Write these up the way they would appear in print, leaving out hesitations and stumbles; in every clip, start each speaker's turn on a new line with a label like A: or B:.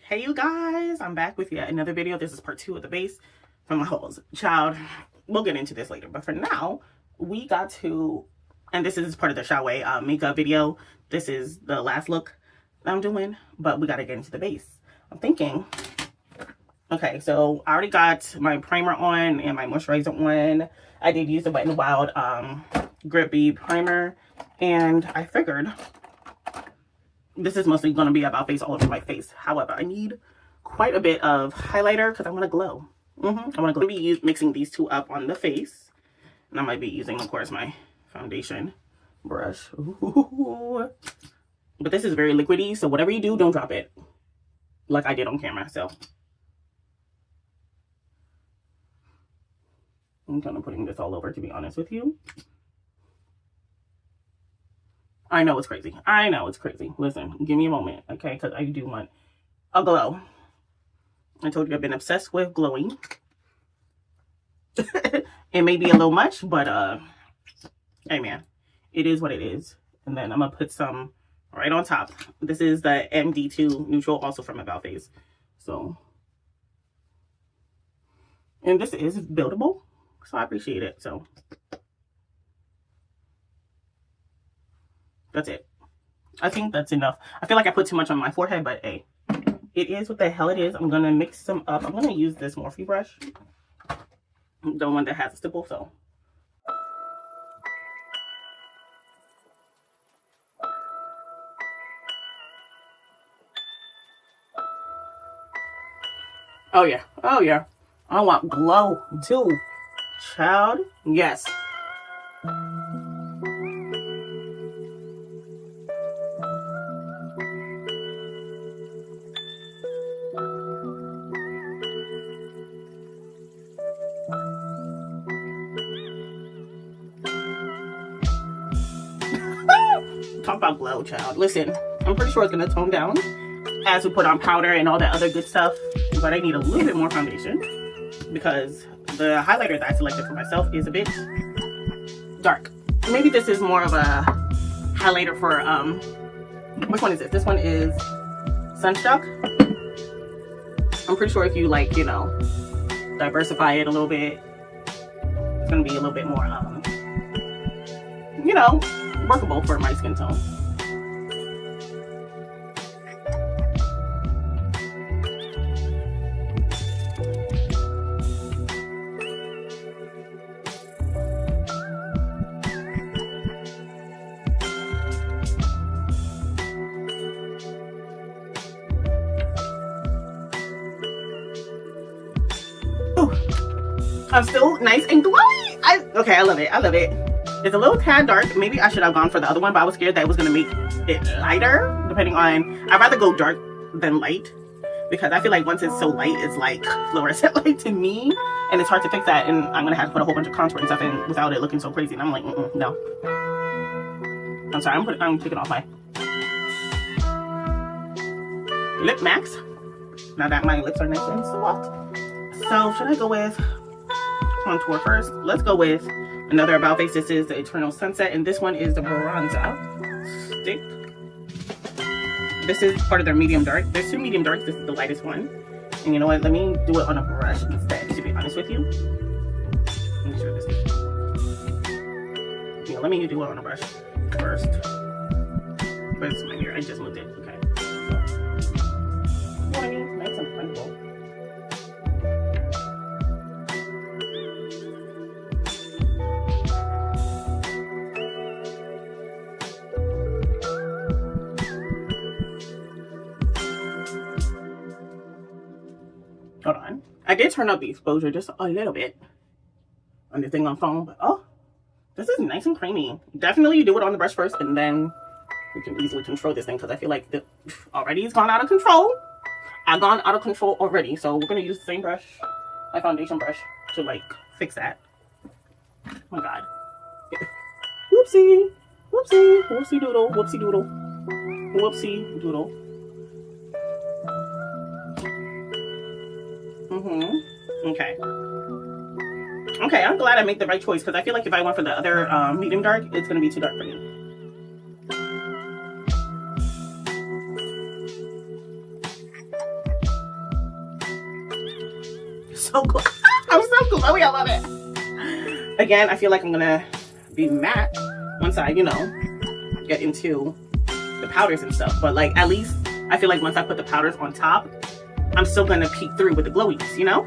A: Hey you guys, I'm back with yet another video. This is part 2 of the base from my hauls. Child, we'll get into this later, but for now we got to, and this is part of the Shaway makeup video. This is the last look that I'm doing, but we got to get into the base. I'm thinking, okay, so I already got my primer on and my moisturizer on. I did use the Wet n Wild grippy primer, and I figured this is mostly going to be about face all over my face. However, I need quite a bit of highlighter because I want to glow. I want to glow. Be mixing these two up on the face, and I might be using, of course, my foundation brush. Ooh. But this is very liquidy, so whatever you do, don't drop it like I did on camera. So I'm kind of putting this all over, to be honest with you. I know it's crazy. I know it's crazy. Listen, give me a moment, okay? Because I do want a glow. I told you I've been obsessed with glowing. It may be a little much, but hey man, it is what it is. And then I'm gonna put some right on top. This is the MD2 neutral, also from About Face. So, and this is buildable, so I appreciate it. So that's it. I think that's enough. I feel like I put too much on my forehead, but hey, it is what the hell it is. I'm gonna mix them up. I'm gonna use this Morphe brush, the one that has a stipple. So oh yeah, oh yeah, I want glow too, child. Yes. Talk about glow, child. Listen, I'm pretty sure it's gonna tone down as we put on powder and all that other good stuff, but I need a little bit more foundation because the highlighter that I selected for myself is a bit dark. Maybe this is more of a highlighter for which one is this? This one is Sunstruck. I'm pretty sure if you, like, you know, diversify it a little bit, it's gonna be a little bit more you know, workable for my skin tone. Ooh, I'm still nice and glowy. Okay, I love it. I love it. It's a little tad dark. Maybe I should have gone for the other one, but I was scared that it was going to make it lighter, depending on... I'd rather go dark than light, because I feel like once it's so light, it's like fluorescent light to me, and it's hard to fix that, and I'm going to have to put a whole bunch of contour and stuff in without it looking so crazy, and I'm like, no. I'm sorry, I'm taking off my lip max, now that my lips are nice and soft. So, should I go with contour first? Let's go with another About Face. This is the Eternal Sunset, and this one is the Bronzer Stick. This is part of their medium dark. There's two medium darks. This is the lightest one. And you know what? Let me do it on a brush instead, to be honest with you. Let me show this. Yeah, let me do it on a brush first. Where's my mirror? I just moved it. Okay. You know what I mean? Nice and blendable. Hold on. I did turn up the exposure just a little bit on the thing on phone, but oh, this is nice and creamy. Definitely do it on the brush first, and then we can easily control this thing, because I feel like already it's gone out of control. I've gone out of control already, so we're going to use the same brush, my foundation brush, to like fix that. Oh my god. Whoopsie. Whoopsie. Whoopsie doodle. Whoopsie doodle. Whoopsie doodle. Okay. Okay, I'm glad I made the right choice, because I feel like if I went for the other medium dark, it's going to be too dark for me. so good. I'm so glowy. I love it. Again, I feel like I'm gonna be matte once I, you know, get into the powders and stuff. But like, at least I feel like once I put the powders on top, I'm still gonna peek through with the glowiness, you know?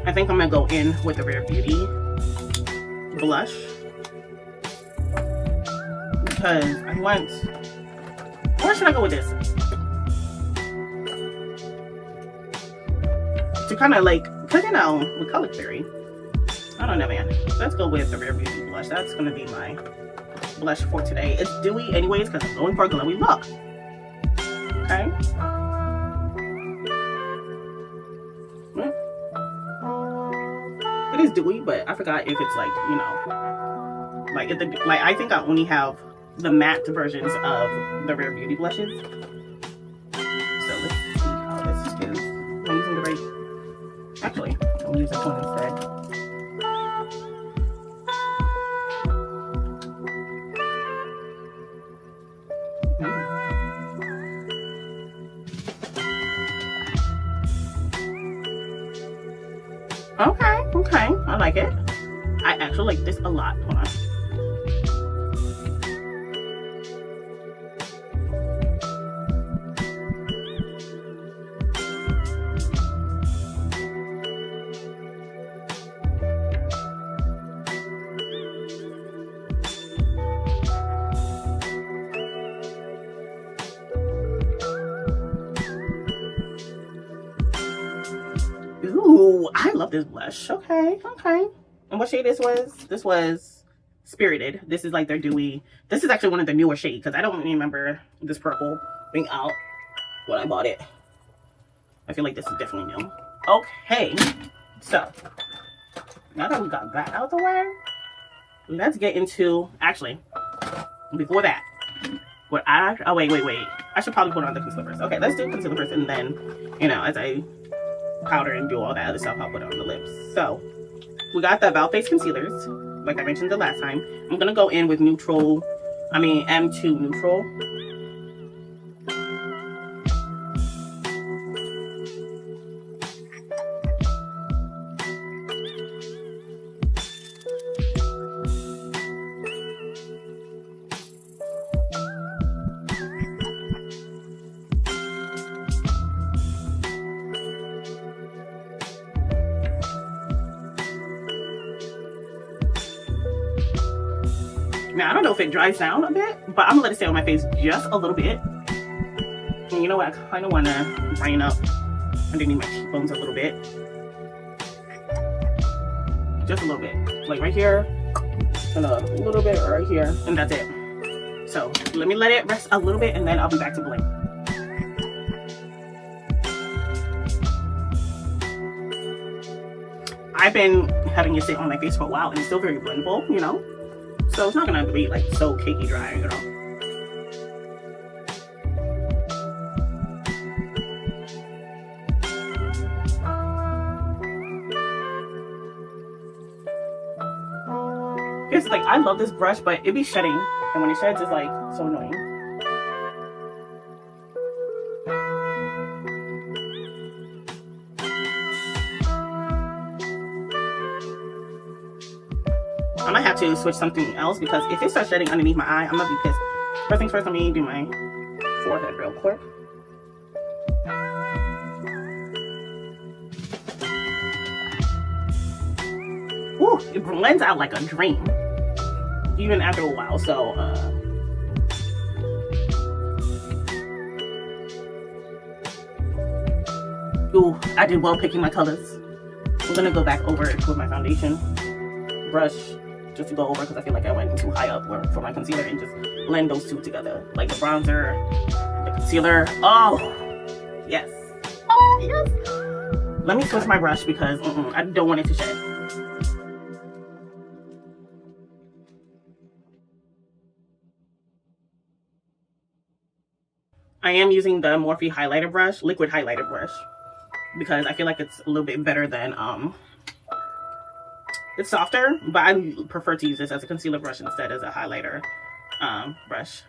A: I think I'm gonna go in with the Rare Beauty blush because I want. Where should I go with this? To kind of like, cause you know, with color theory, I don't know, man. Let's go with the Rare Beauty blush. That's gonna be my blush for today. It's dewy anyways because I'm going for a glowy look. Okay. It is dewy, but I forgot if it's like, you know, like if the, like I think I only have the matte versions of the Rare Beauty blushes. So let's see how this is. I'm using the right. Actually, I'll use this one instead. Okay, I like it. I actually like this a lot. Hold on. Ooh, I love this blush. Okay. And what shade this was? This was Spirited. This is like their dewy. This is actually one of the newer shades because I don't remember this purple being out when I bought it. I feel like this is definitely new. Okay, so now that we got that out the way, let's get into, actually, before that, what I, oh wait. I should probably put on the concealer first. Okay, let's do concealer first and then, you know, as I powder and do all that other stuff, I'll put it on the lips. So we got the About Face concealers, like I mentioned the last time. I'm gonna go in with M2 neutral. Now, I don't know if it dries down a bit, but I'm gonna let it stay on my face just a little bit. And you know what? I kind of want to brighten up underneath my cheekbones a little bit. Just a little bit. Like right here, and a little bit right here, and that's it. So let me let it rest a little bit, and then I'll be back to blend. I've been having it sit on my face for a while, and it's still very blendable, you know? So it's not gonna be like so cakey dry, you know. It's like, I love this brush, but it be shedding, and when it sheds, it's like so annoying. I might have to switch something else because if it starts shedding underneath my eye, I'm gonna be pissed. First things first, let me do my forehead real quick. Ooh, it blends out like a dream, even after a while. So, ooh, I did well picking my colors. I'm gonna go back over it with my foundation brush just to go over because I feel like I went too high up for my concealer and just blend those two together, like the bronzer, the concealer. Oh yes, oh yes. Let me switch my brush because I don't want it to shed. I am using the Morphe highlighter brush, liquid highlighter brush. because I feel like it's a little bit better than it's softer, but I prefer to use this as a concealer brush instead as a highlighter brush.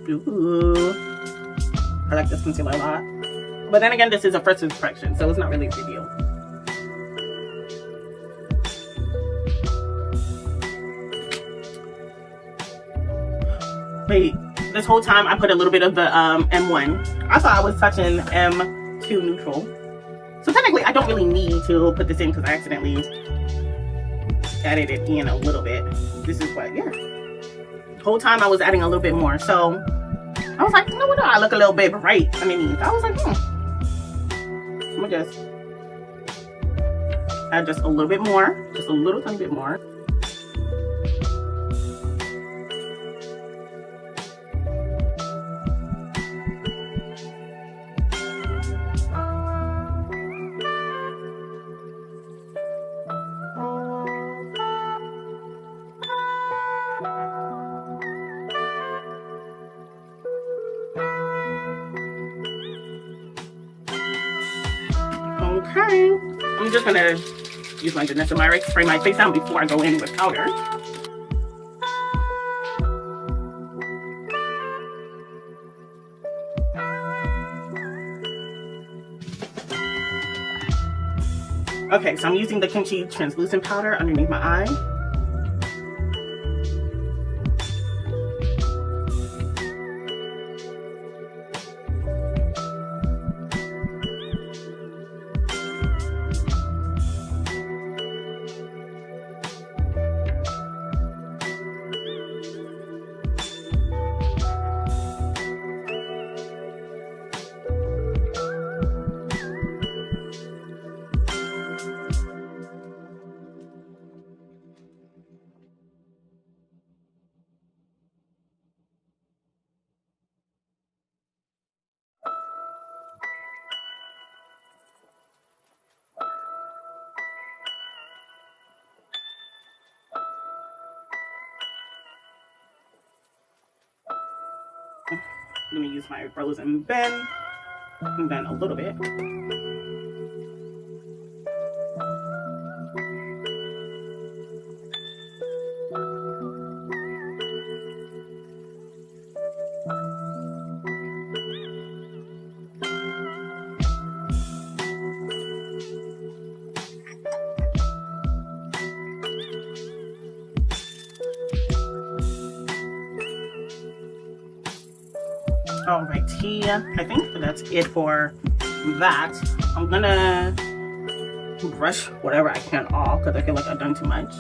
A: Ooh, I like this concealer a lot. But then again, this is a first impression, so it's not really a big deal. Wait, this whole time I put a little bit of the M1. I thought I was touching M2 neutral. So technically I don't really need to put this in because I accidentally added it in a little bit. This is what, yeah. The whole time I was adding a little bit more. So I was like, you know what, I look a little bit bright underneath. I was like, I'm gonna just add just a little bit more, just a little tiny bit more. Okay, I'm just gonna use my Janessa Myrick, spray my face down before I go in with powder. Okay, so I'm using the Kimchi translucent powder underneath my eye. Let me use my Rose and Bend, and then a little bit. Alrighty, I think that's it for that. I'm gonna brush whatever I can off because I feel like I've done too much.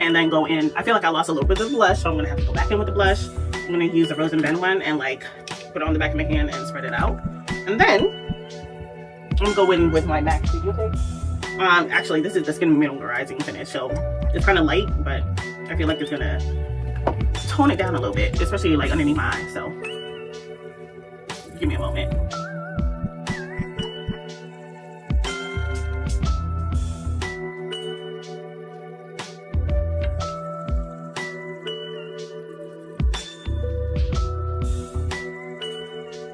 A: And then go in, I feel like I lost a little bit of blush, so I'm gonna have to go back in with the blush. I'm gonna use the Rose and Bend one and like put it on the back of my hand and spread it out. And then I'm gonna go in with my MAC Studio Fix. Actually, this is the Skin Mineralizing finish, so it's kind of light, but I feel like it's gonna tone it down a little bit, especially like underneath my eye. So give me a moment.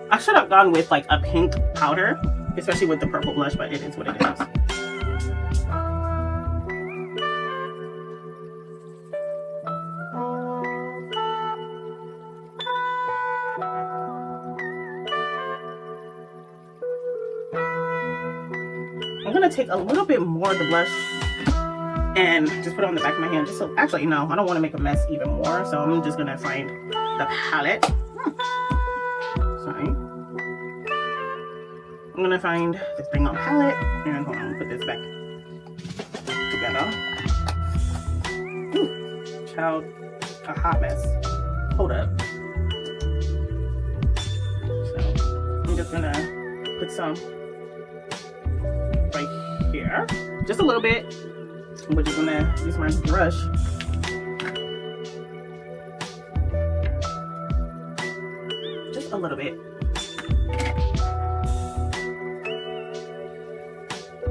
A: I should have gone with like a pink powder, especially with the purple blush, but it is what it is. I'm gonna take a little bit more of the blush and just put it on the back of my hand. Just so, actually, no, I don't want to make a mess even more. So I'm just gonna find the palette. Sorry. I'm gonna find this Bring On palette and hold on, put this back together. Ooh, child, a hot mess. Hold up. put some right here. Just a little bit. We're just gonna use my brush. Just a little bit.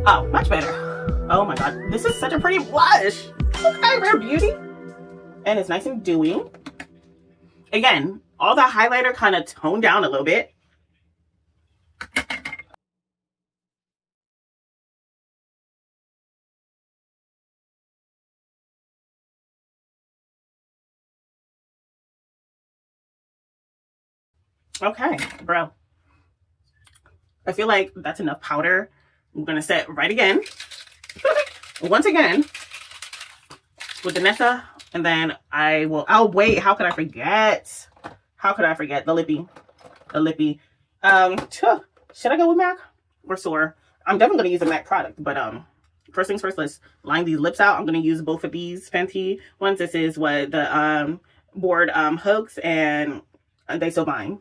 A: Oh, much better. Oh my god, this is such a pretty blush. Okay, Rare Beauty. And it's nice and dewy. Again, all the highlighter kind of toned down a little bit. Okay, bro. I feel like that's enough powder. I'm gonna set right again. Once again with the Nessa, and then oh wait, how could I forget? How could I forget the lippy? The lippy. Should I go with MAC or Soar? I'm definitely gonna use a MAC product, but first things first, let's line these lips out. I'm gonna use both of these Fenty ones. This is what the board hooks, and they so fine.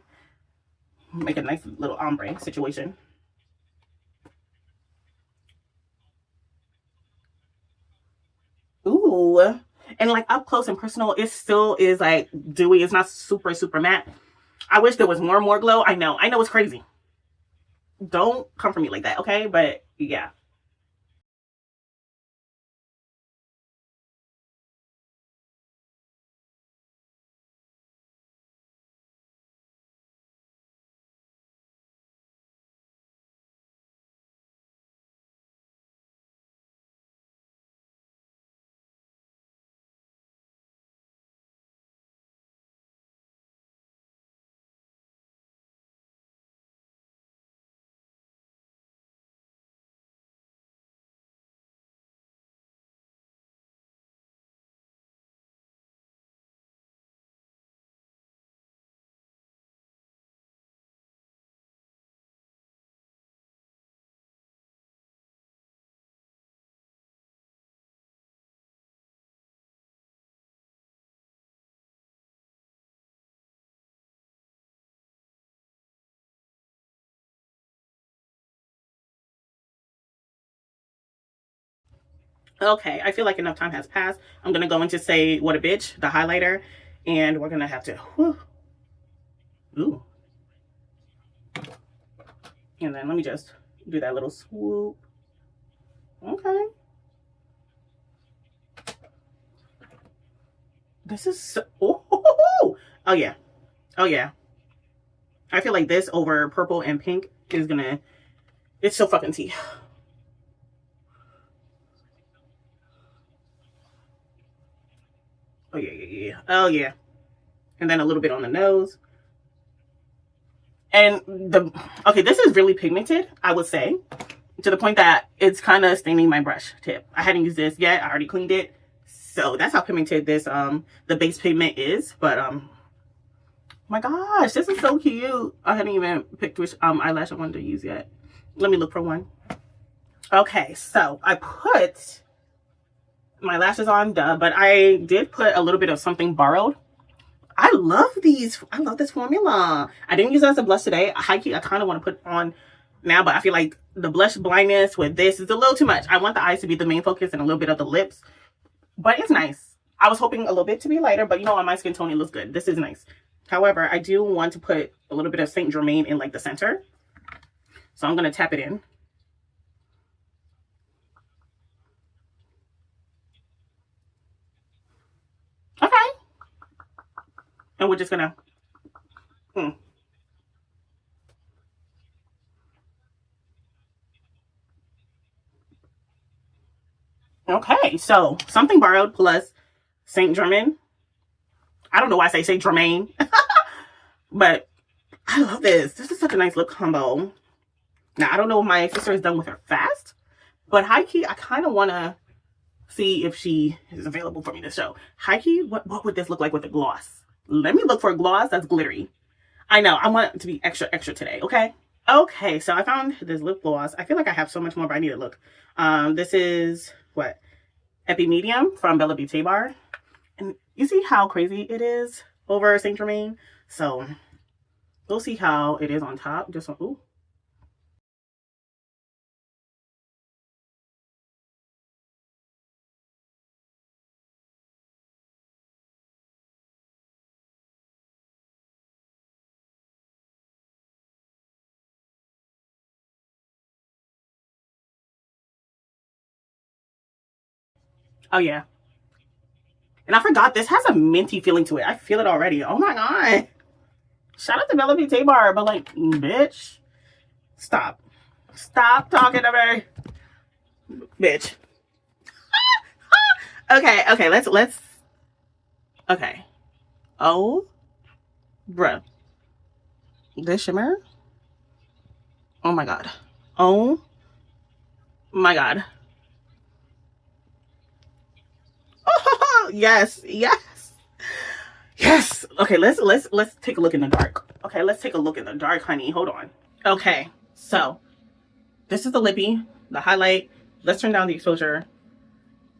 A: Make a nice little ombre situation. Ooh, and like up close and personal, it still is like dewy. It's not super matte. I wish there was more glow. I know it's crazy. Don't come for me like that, okay? But yeah. Okay, I feel like enough time has passed. I'm gonna go into Say What a Bitch, the highlighter, and we're gonna have to, whew. Ooh. And then let me just do that little swoop. Okay. This is so, oh yeah. Oh yeah. I feel like this over purple and pink is gonna, it's so fucking tea. Oh yeah. Oh yeah. And then a little bit on the nose. And okay, this is really pigmented, I would say, to the point that it's kind of staining my brush tip. I hadn't used this yet. I already cleaned it. So that's how pigmented this, the base pigment is. But, my gosh, this is so cute. I hadn't even picked which eyelash I wanted to use yet. Let me look for one. Okay, so I put my lashes on, but I did put a little bit of something borrowed. I love these. I love this formula. I didn't use it as a blush today. High key, I kind of want to put on now, but I feel like the blush blindness with this is a little too much. I want the eyes to be the main focus and a little bit of the lips, but it's nice. I was hoping a little bit to be lighter, but you know, on my skin tone, it looks good. This is nice. However, I do want to put a little bit of Saint Germain in like the center. So I'm going to tap it in. Okay. And we're just going to, Okay, so something borrowed plus Saint Germain. I don't know why I say Saint Germain, but I love this. This is such a nice lip combo. Now, I don't know if my sister is done with her fast, but high key, I kind of want to see if she is available for me to show. High key, what would this look like with a gloss? Let me look for a gloss that's glittery. I know, I want it to be extra today, okay? Okay, so I found this lip gloss. I feel like I have so much more, but I need to look. This is, what? Epi Medium from Bella Beauty Bar. And you see how crazy it is over Saint Germain? So, we'll see how it is on top. Just, ooh. Oh, yeah. And I forgot, this has a minty feeling to it. I feel it already. Oh, my God. Shout out to Bella P. Bar, but like, bitch, stop. Stop talking to me. Bitch. Okay, let's, okay. Oh, bruh. This shimmer? Oh, my God. Oh, my God. Oh, yes, yes, yes. Okay, let's take a look in the dark. Okay, let's take a look in the dark, honey. Hold on. Okay, so this is the lippy, the highlight. Let's turn down the exposure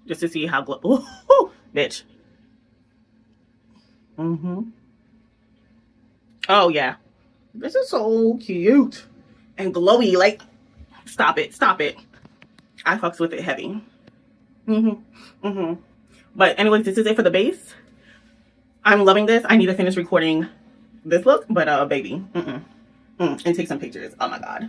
A: just to see how glow. Ooh, bitch. Oh yeah, this is so cute and glowy. Like, stop it, stop it. I fucks with it heavy. But anyways, this is it for the base. I'm loving this. I need to finish recording this look, but baby, and take some pictures. Oh my God.